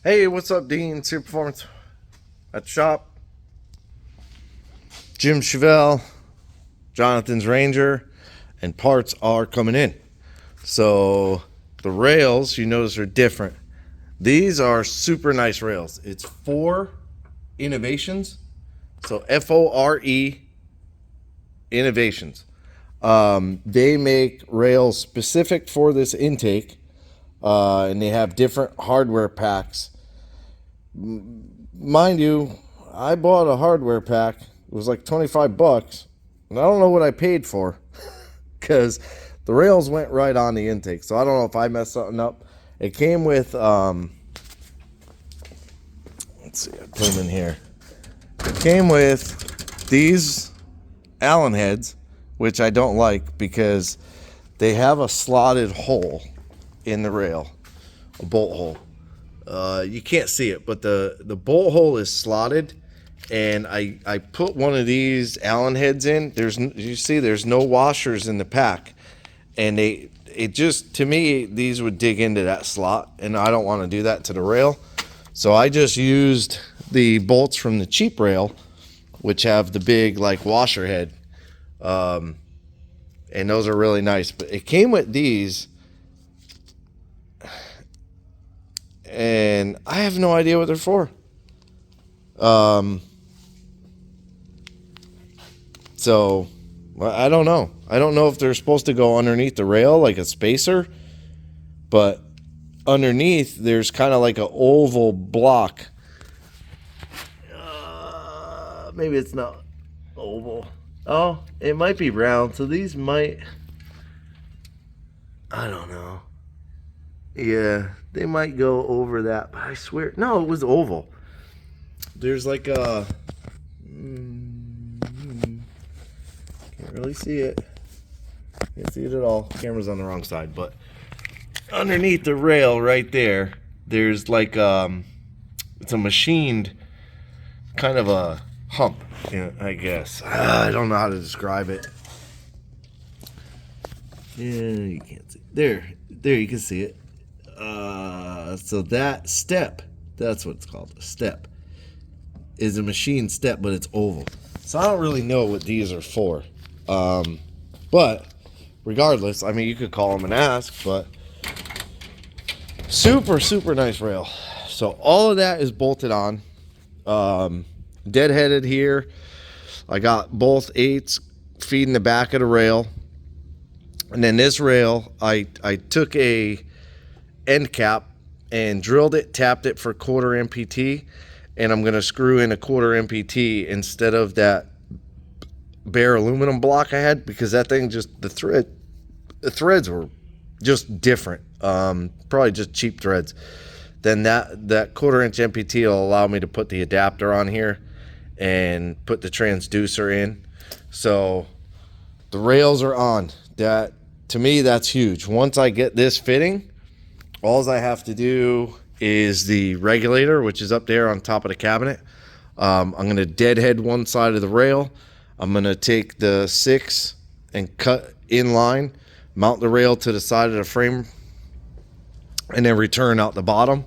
Hey, what's up, Dean? Super Performance at the shop. Jim Chevelle, Jonathan's Ranger, and parts are coming in. So the rails, you notice, are different. These are super nice rails. It's for Innovations. So FORE Innovations. They make rails specific for this intake, and they have different hardware packs. Mind you, I bought a hardware pack. It was like 25 bucks, and I don't know what I paid for because the rails went right on the intake. So I don't know if I messed something up. It came with, let's see, I put them in here. It came with these Allen heads, which I don't like because they have a slotted hole in the rail, a bolt hole. You can't see it, but the bolt hole is slotted, and I put one of these Allen heads in. You see there's no washers in the pack, and to me, these would dig into that slot, and I don't want to do that to the rail. So I just used the bolts from the cheap rail, which have the big like washer head, and those are really nice. But it came with these, and I have no idea what they're for. So I don't know. I don't know if they're supposed to go underneath the rail like a spacer, but underneath there's kind of like an oval block. Maybe it's not oval. Oh, it might be round. So these might, I don't know. Yeah, they might go over that, but I swear, no, it was oval. There's like a, can't really see it. Can't see it at all. Camera's on the wrong side, but underneath the rail right there, there's like, it's a machined kind of a hump, I guess. I don't know how to describe it. Yeah, you can't see. There, you can see it. So that step, that's what it's called, a step, is a machine step, but it's oval. So I don't really know what these are for. But regardless, I mean, you could call them and ask, but super, super nice rail. So all of that is bolted on. Deadheaded here. I got both 8s feeding the back of the rail. And then this rail, I took a end cap and drilled it, tapped it for 1/4 MPT, and I'm gonna screw in a 1/4 MPT instead of that bare aluminum block I had, because that thing just, the threads were just different. Probably just cheap threads. Then that 1/4 inch MPT will allow me to put the adapter on here and put the transducer in. So the rails are on. That, to me, that's huge. Once I get this fitting, all I have to do is the regulator, which is up there on top of the cabinet. I'm going to deadhead one side of the rail. I'm going to take the 6 and cut in line, mount the rail to the side of the frame, and then return out the bottom.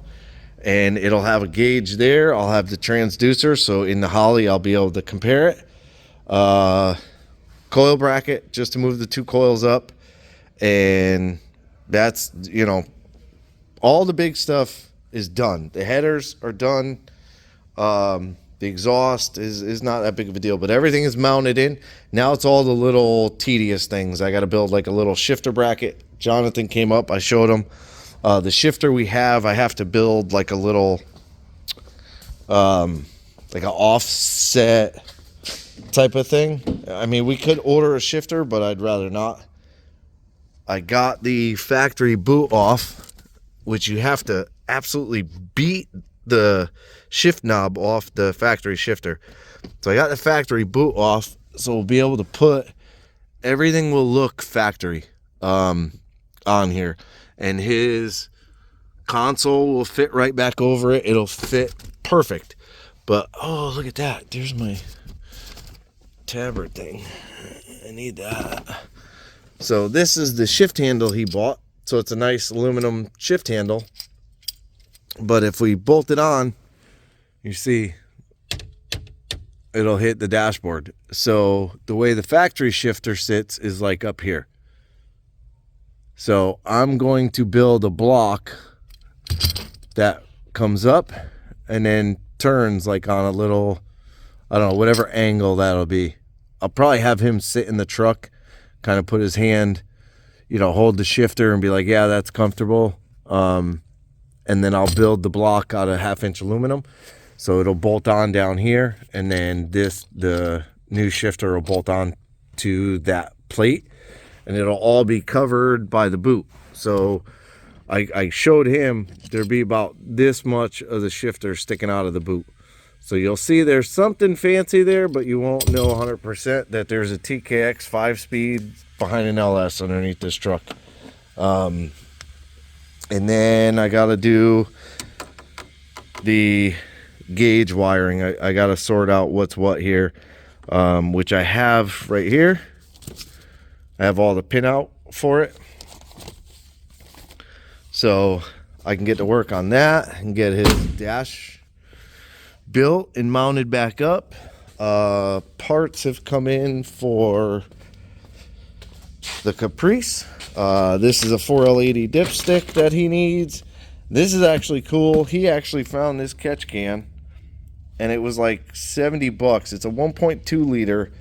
And it'll have a gauge there. I'll have the transducer, so in the Holley I'll be able to compare it. Coil bracket, just to move the 2 coils up. And that's, all the big stuff is done. The headers are done. The exhaust is not that big of a deal, but everything is mounted in. Now it's all the little tedious things. I got to build like a little shifter bracket. Jonathan came up, I showed him. The shifter we have, I have to build like a little, like an offset type of thing. I mean, we could order a shifter, but I'd rather not. I got the factory boot off, which you have to absolutely beat the shift knob off the factory shifter. So I got the factory boot off, so we'll be able to put, everything will look factory on here. And his console will fit right back over it. It'll fit perfect. But, oh, look at that. There's my tabard thing. I need that. So this is the shift handle he bought. So it's a nice aluminum shift handle. But if we bolt it on, you see it'll hit the dashboard. So the way the factory shifter sits is like up here. So I'm going to build a block that comes up and then turns like on a little, I don't know, whatever angle that'll be. I'll probably have him sit in the truck, kind of put his hand, you know, hold the shifter and be like, yeah, that's comfortable. And then I'll build the block out of 1/2-inch aluminum. So it'll bolt on down here, and then the new shifter will bolt on to that plate, and it'll all be covered by the boot. So I showed him there'd be about this much of the shifter sticking out of the boot. So you'll see there's something fancy there, but you won't know 100% that there's a TKX 5-speed behind an LS underneath this truck. And then I got to do the gauge wiring. I got to sort out what's what here, which I have right here. I have all the pin out for it, so I can get to work on that and get his dash built and mounted back up. Parts have come in for the Caprice. This is a 4L80 dipstick that he needs. This is actually cool. He actually found this catch can, and it was like $70. It's a 1.2 liter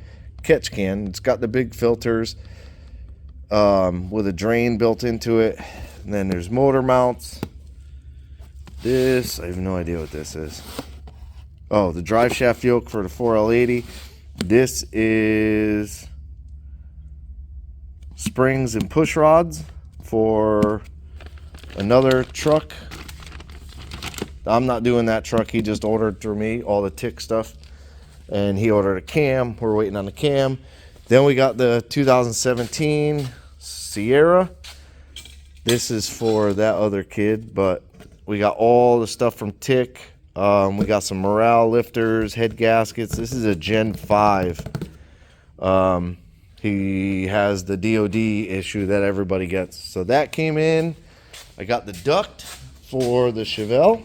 catch can. It's got the big filters with a drain built into it. And then there's motor mounts. This, I have no idea what this is. Oh, the drive shaft yoke for the 4L80. This is springs and push rods for another truck. I'm not doing that truck. He just ordered through me all the tick stuff, and he ordered a cam. We're waiting on the cam. Then we got the 2017 Sierra. This is for that other kid, but we got all the stuff from Tick. We got some morale lifters, head gaskets. This is a Gen 5. He has the DOD issue that everybody gets. So that came in. I got the duct for the Chevelle.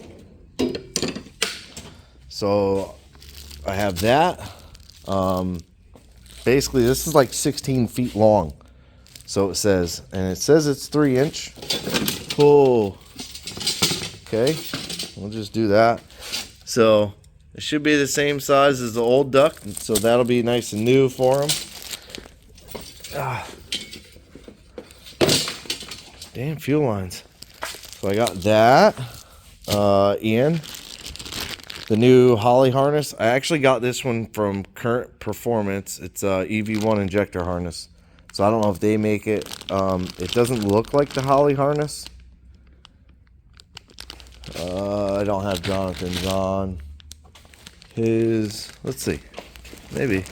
So I have that. Basically, this is like 16 feet long. So it says, and it says it's 3-inch. Oh, okay. We'll just do that. So it should be the same size as the old duct. So that'll be nice and new for him. Damn fuel lines. So I got that. Ian, the new Holley harness. I actually got this one from Current Performance. It's a EV1 injector harness. So I don't know if they make it. It doesn't look like the Holley harness. I don't have Jonathan's on his. Let's see. Maybe.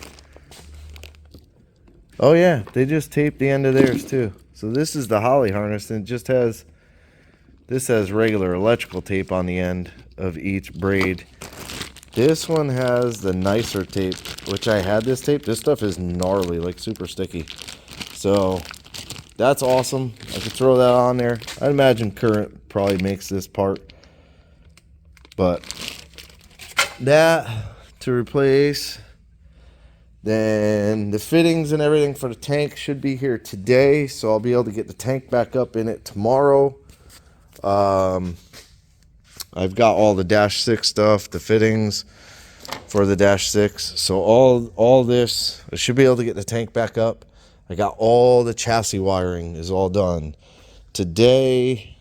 Oh yeah, they just taped the end of theirs too. So this is the Holley harness, and it just has. This has regular electrical tape on the end of each braid. This one has the nicer tape, which I had this tape. This stuff is gnarly, like super sticky. So that's awesome. I could throw that on there. I'd imagine Current probably makes this part. But that to replace. Then the fittings and everything for the tank should be here today. So I'll be able to get the tank back up in it tomorrow. I've got all the Dash 6 stuff, the fittings for the Dash 6. So all this, I should be able to get the tank back up. I got all the chassis wiring is all done. Today,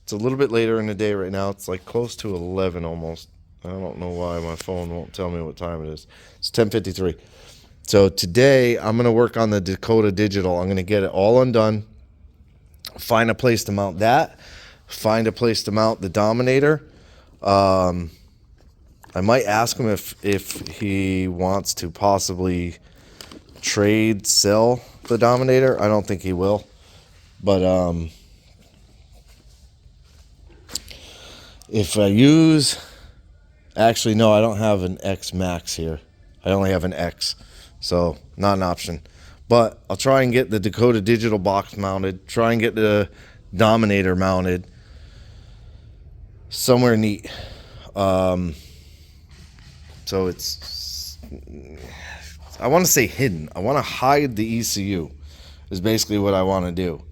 it's a little bit later in the day right now. It's like close to 11 almost. I don't know why my phone won't tell me what time it is. It's 10:53. So today, I'm going to work on the Dakota Digital. I'm going to get it all undone. Find a place to mount that. Find a place to mount the Dominator. I might ask him if he wants to possibly sell the Dominator. I don't think he will. But if I use... Actually, no, I don't have an X Max here. I only have an X. So, not an option. But I'll try and get the Dakota Digital box mounted. Try and get the Dominator mounted. somewhere neat. So it's, I want to say hidden. I want to hide the ECU is basically what I want to do.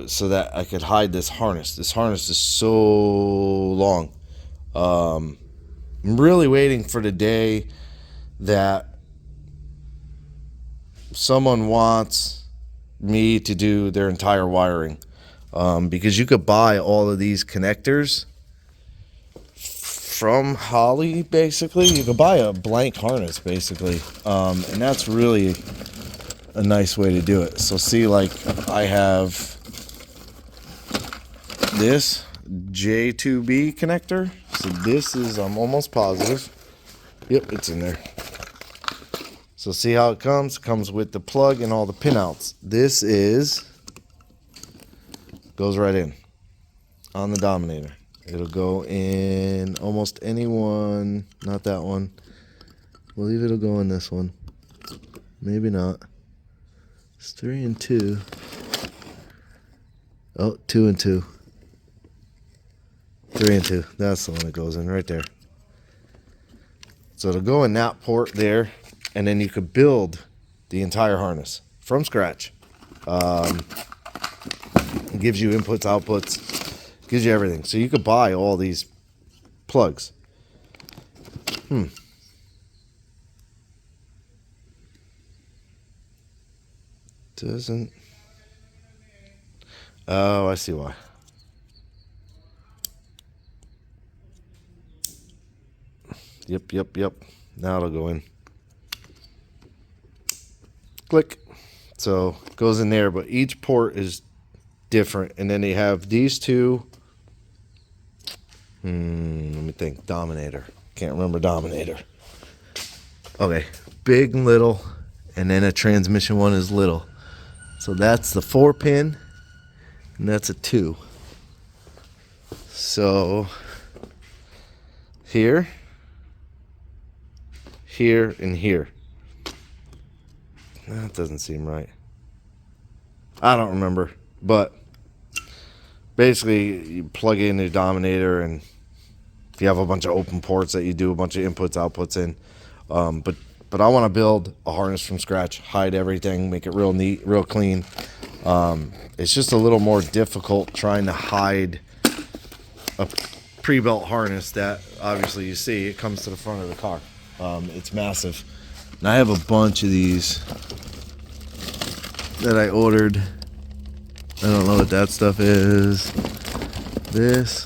So that I could hide this harness. This harness is so long. I'm really waiting for the day that someone wants me to do their entire wiring, because you could buy all of these connectors from Holley. Basically, you could buy a blank harness basically, and that's really a nice way to do it. So see, like I have this J2B connector. So this is, I'm almost positive, yep, it's in there. So see how it comes? It comes with the plug and all the pinouts. This goes right in on the Dominator. It'll go in almost any one, not that one. I believe it'll go in this one. Maybe not. It's 3 and 2. Oh, 2 and 2. 3 and 2. That's the one that goes in right there. So it'll go in that port there, and then you could build the entire harness from scratch. It gives you inputs, outputs, gives you everything. So you could buy all these plugs. Doesn't. Oh, I see why. Yep. Now it'll go in. Click. So it goes in there, but each port is different. And then they have these two. Let me think. Dominator. Can't remember Dominator. Okay. Big and little. And then a transmission one is little. So that's the 4-pin. And that's a 2. So here, and here. That doesn't seem right. I don't remember. But basically, you plug in the Dominator, and if you have a bunch of open ports that you do a bunch of inputs, outputs in. But I want to build a harness from scratch, hide everything, make it real neat, real clean. It's just a little more difficult trying to hide a pre-built harness that obviously you see it comes to the front of the car. It's massive. And I have a bunch of these that I ordered. I don't know what that stuff is. This.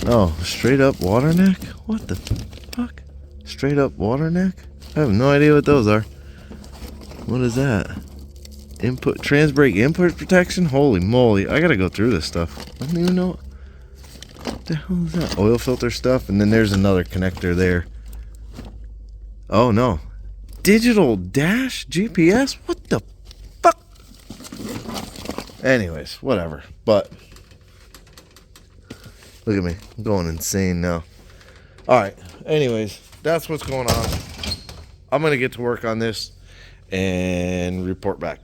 Oh, straight up water neck? What the fuck? Straight up water neck? I have no idea what those are. What is that? Input, trans brake input protection? Holy moly, I gotta go through this stuff. I don't even know. What the hell is that? Oil filter stuff, and then there's another connector there. Oh no. Digital dash GPS? What the fuck? Anyways, whatever. But look at me. I'm going insane now. Alright, anyways, that's what's going on. I'm gonna get to work on this and report back.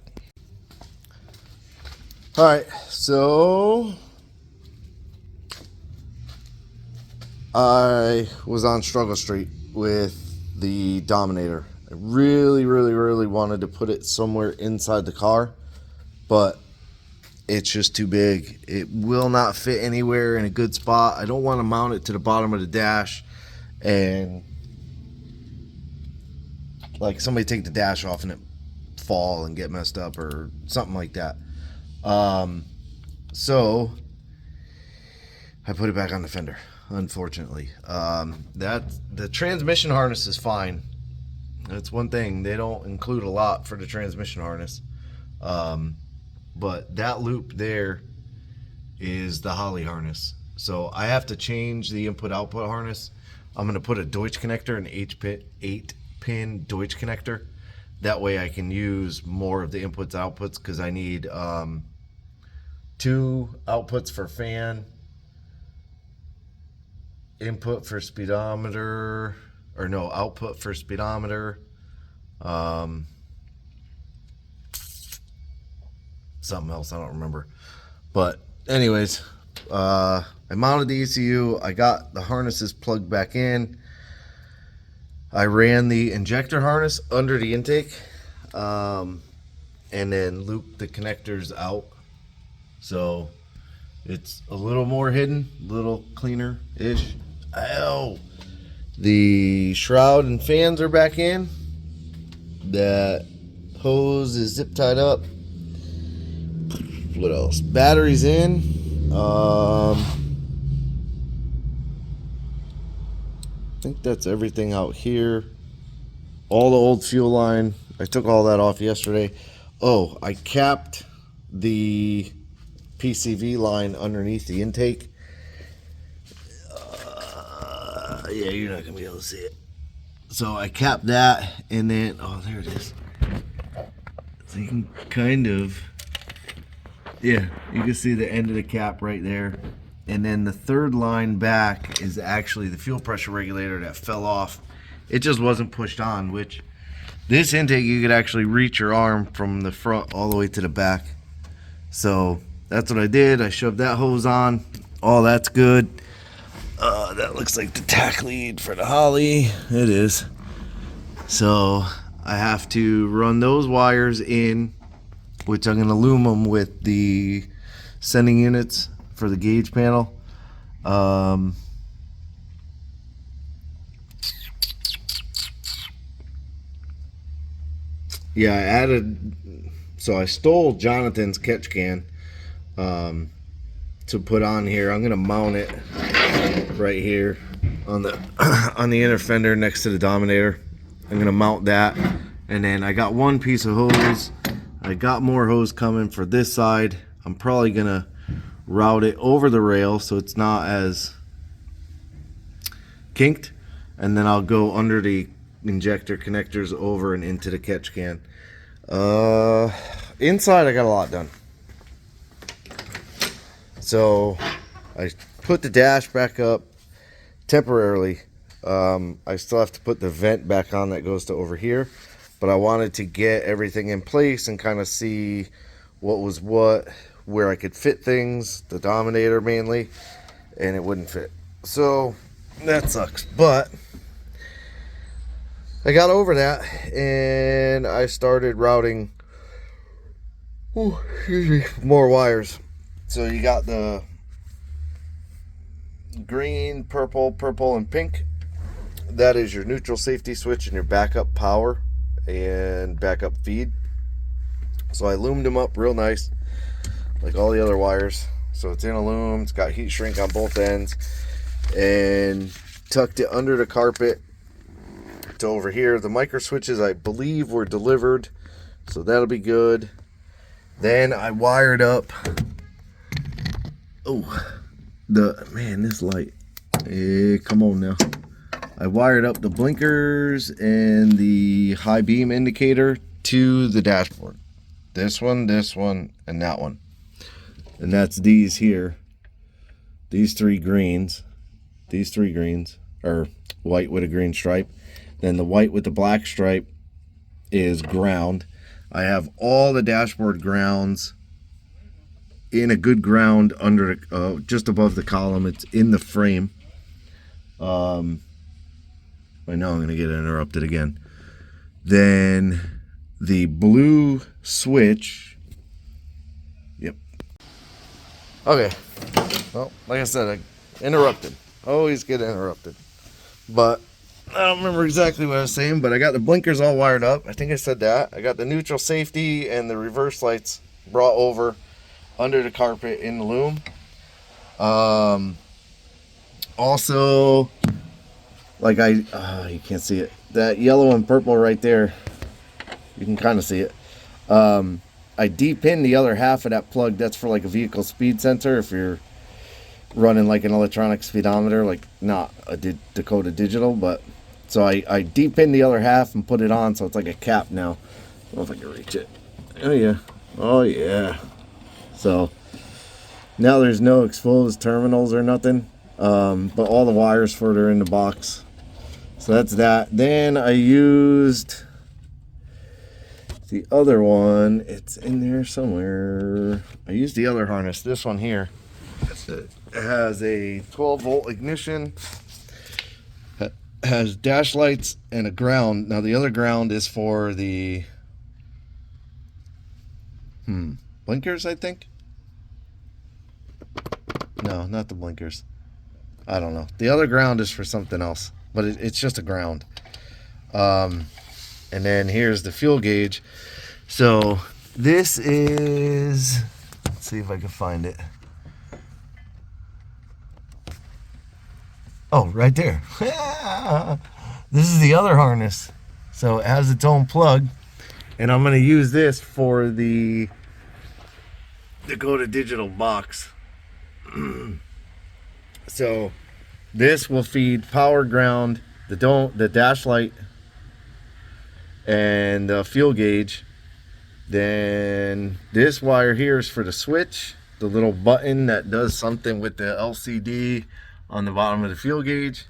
Alright, so I was on Struggle Street with the Dominator. I really wanted to put it somewhere inside the car, but it's just too big. It will not fit anywhere in a good spot. I don't want to mount it to the bottom of the dash and like somebody take the dash off and it fall and get messed up or something like that. So I put it back on the fender, unfortunately. That the transmission harness is fine. That's one thing. They don't include a lot for the transmission harness. But that loop there is the Holley harness. So I have to change the input-output harness. I'm going to put a Deutsch connector, an 8-pin Deutsch connector. That way I can use more of the inputs-outputs because I need 2 outputs for fan, input for speedometer, or no, output for speedometer, something else, I don't remember. But anyways, I mounted the ECU. I got the harnesses plugged back in. I ran the injector harness under the intake, and then looped the connectors out. So it's a little more hidden, a little cleaner-ish. Ow! The shroud and fans are back in. That hose is zip tied up. What else? Batteries in. I think that's everything out here. All the old fuel line, I took all that off yesterday. Oh, I capped the PCV line underneath the intake. Yeah, you're not gonna be able to see it. So I capped that, and then, oh, there it is. So you can kind of, yeah, you can see the end of the cap right there. And then the third line back is actually the fuel pressure regulator that fell off. It just wasn't pushed on, which this intake, you could actually reach your arm from the front all the way to the back. So that's what I did. I shoved that hose on. All that's good. That looks like the tack lead for the Holley. It is. So I have to run those wires in, which I'm going to loom them with the sending units for the gauge panel. Yeah, I added, so I stole Jonathan's catch can to put on here. I'm going to mount it right here on the on the inner fender next to the Dominator. I'm going to mount that, and then I got one piece of hose. I got more hose coming for this side. I'm probably going to route it over the rail so it's not as kinked, and then I'll go under the injector connectors over and into the catch can. Inside I got a lot done. So I put the dash back up temporarily. I still have to put the vent back on that goes to over here, but I wanted to get everything in place and kind of see what was what, where I could fit things, the Dominator mainly, and it wouldn't fit. So that sucks, but I got over that and I started routing more wires. So you got the green, purple, and pink. That is your neutral safety switch and your backup power and backup feed. So I loomed them up real nice, like all the other wires. So it's in a loom, it's got heat shrink on both ends, and tucked it under the carpet to over here. The micro switches, I believe, were delivered, so that'll be good. Then I wired up, this light, come on now. I wired up the blinkers and the high beam indicator to the dashboard. This one, and that one. And that's these here. These three greens. These three greens are white with a green stripe. Then the white with the black stripe is ground. I have all the dashboard grounds in a good ground under just above the column. It's in the frame. I know I'm going to get interrupted again. Then the blue switch. Yep. Okay. Well, like I said, I interrupted. Always get interrupted. But I don't remember exactly what I was saying, but I got the blinkers all wired up. I think I said that. I got the neutral safety and the reverse lights brought over under the carpet in the loom. Also, like you can't see it. That yellow and purple right there, you can kind of see it. I de-pinned the other half of that plug. That's for like a vehicle speed sensor if you're running like an electronic speedometer, like not a Dakota digital, but so I de-pinned the other half and put it on so it's like a cap now. I don't know if I can reach it. Oh yeah. So now there's no exposed terminals or nothing, but all the wires for it are in the box. So that's that. Then I used The other one, it's in there somewhere. I used the other harness, this one here. It has a 12-volt ignition, has dash lights and a ground. Now the other ground is for the blinkers, I think. No, not the blinkers. I don't know. The other ground is for something else, but it's just a ground. And then here's the fuel gauge. So this is, let's see if I can find it. Oh, right there. This is the other harness. So it has its own plug. And I'm going to use this for the go to digital box. So this will feed power, ground, the dash light, and the fuel gauge. Then this wire here is for the switch, the little button that does something with the LCD on the bottom of the fuel gauge.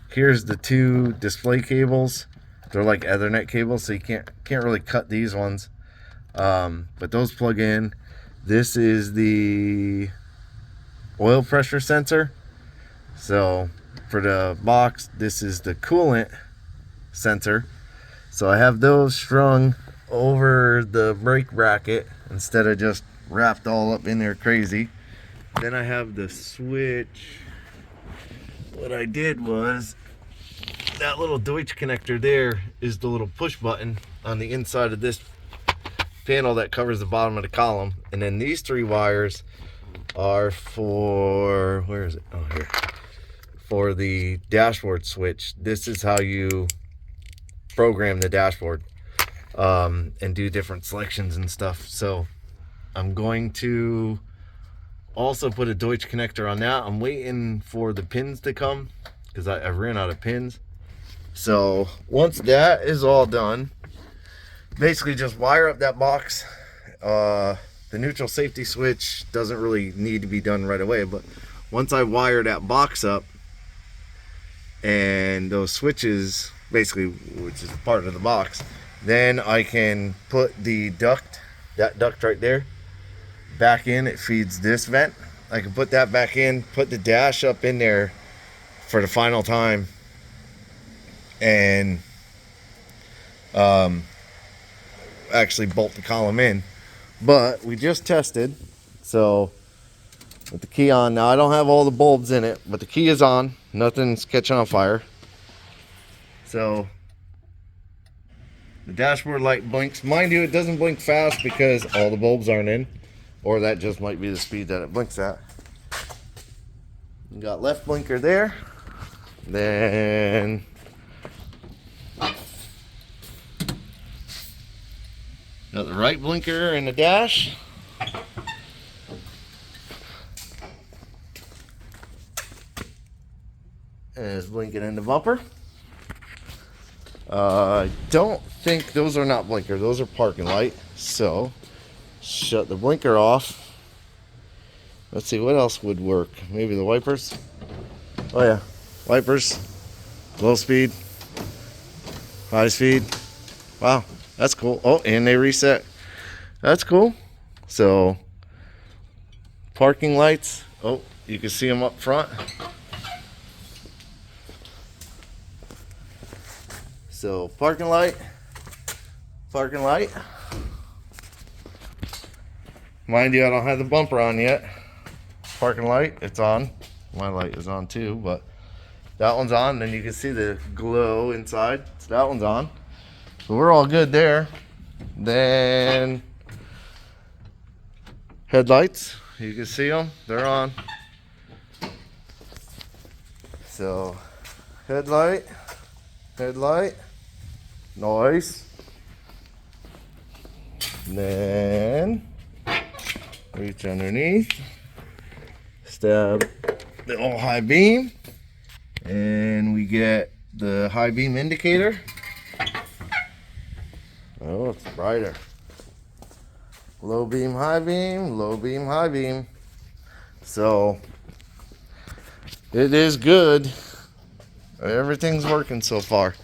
Here's the two display cables. They're like Ethernet cables, so you can't really cut these ones, but those plug in. This is the oil pressure sensor. So for the box, this is the coolant sensor. So I have those strung over the brake bracket instead of just wrapped all up in there crazy. Then I have the switch. What I did was, that little Deutsch connector there is the little push button on the inside of this panel that covers the bottom of the column. And then these three wires are for, where is it? Oh, here. For the dashboard switch. This is how you program the dashboard and do different selections and stuff. So I'm going to also put a Deutsch connector on that. I'm waiting for the pins to come because I ran out of pins. So once that is all done, basically just wire up that box. The neutral safety switch doesn't really need to be done right away, but once I wire that box up and those switches, basically, which is part of the box, then I can put the duct, that duct right there, back in. It feeds this vent. I can put that back in, put the dash up in there for the final time, and actually bolt the column in. But we just tested, so with the key on, now I don't have all the bulbs in it, but the key is on, nothing's catching on fire. So the dashboard light blinks. Mind you, it doesn't blink fast because all the bulbs aren't in, or that just might be the speed that it blinks at. You got left blinker there, then got the right blinker in the dash. And it's blinking in the bumper. I don't think those are not blinker, those are parking light. So shut the blinker off. Let's see what else would work. Maybe the wipers. Oh yeah, wipers, low speed, high speed. Wow, that's cool. Oh, and they reset. That's cool. So parking lights. Oh, you can see them up front. So parking light. Mind you, I don't have the bumper on yet. Parking light, it's on. My light is on too, but that one's on. Then you can see the glow inside. So that one's on. So we're all good there. Then headlights, you can see them. They're on. So headlight, noise. And then reach underneath, stab the old high beam, and we get the high beam indicator. Oh, it's brighter. Low beam, high beam, low beam, high beam. So it is good. Everything's working so far,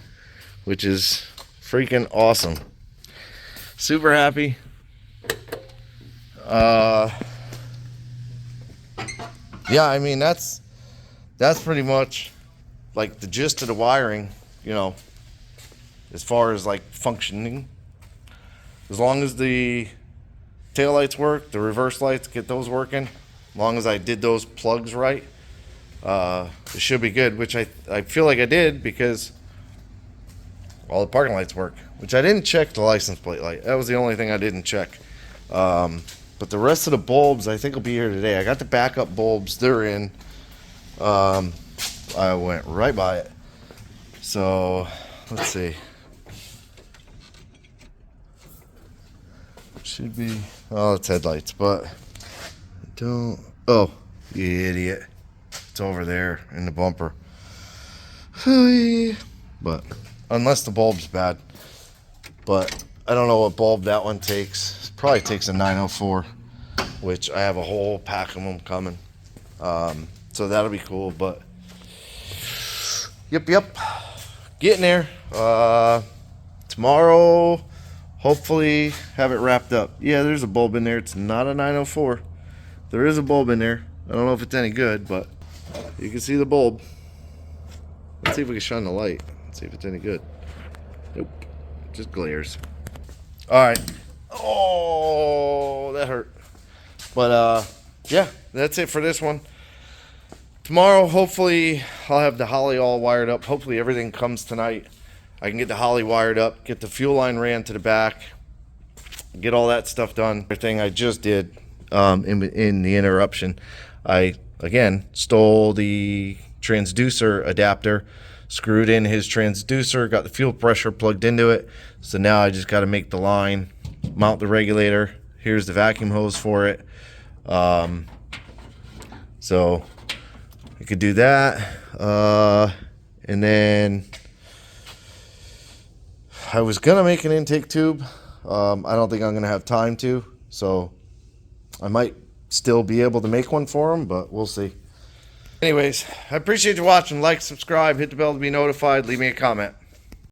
which is freaking awesome. Super happy. Yeah, I mean, that's pretty much like the gist of the wiring, you know, as far as like functioning. As long as the taillights work, the reverse lights, get those working, as long as I did those plugs right, it should be good, which I feel like I did because all the parking lights work, which I didn't check the license plate light. That was the only thing I didn't check. But the rest of the bulbs I think will be here today. I got the backup bulbs, they're in. I went right by it. So let's see. Should be, oh, it's headlights, but don't, oh, you idiot. It's over there in the bumper. But unless the bulb's bad. But I don't know what bulb that one takes. It probably takes a 904, which I have a whole pack of them coming. So that'll be cool, but yep. Getting there. Tomorrow, hopefully have it wrapped up. Yeah, there's a bulb in there. It's not a 904. There is a bulb in there. I don't know if it's any good, but you can see the bulb. Let's see if we can shine the light. Let's see if it's any good. Nope. Just glares. Alright. Oh, that hurt. But yeah, that's it for this one. Tomorrow, hopefully, I'll have the Holley all wired up. Hopefully everything comes tonight. I can get the Holley wired up, get the fuel line ran to the back, get all that stuff done. Everything I just did in the interruption. I, again, stole the transducer adapter, screwed in his transducer, got the fuel pressure plugged into it. So now I just got to make the line, mount the regulator. Here's the vacuum hose for it. So I could do that. And then I was going to make an intake tube. I don't think I'm going to have time to. So I might still be able to make one for him, but we'll see. Anyways, I appreciate you watching. Like, subscribe, hit the bell to be notified. Leave me a comment.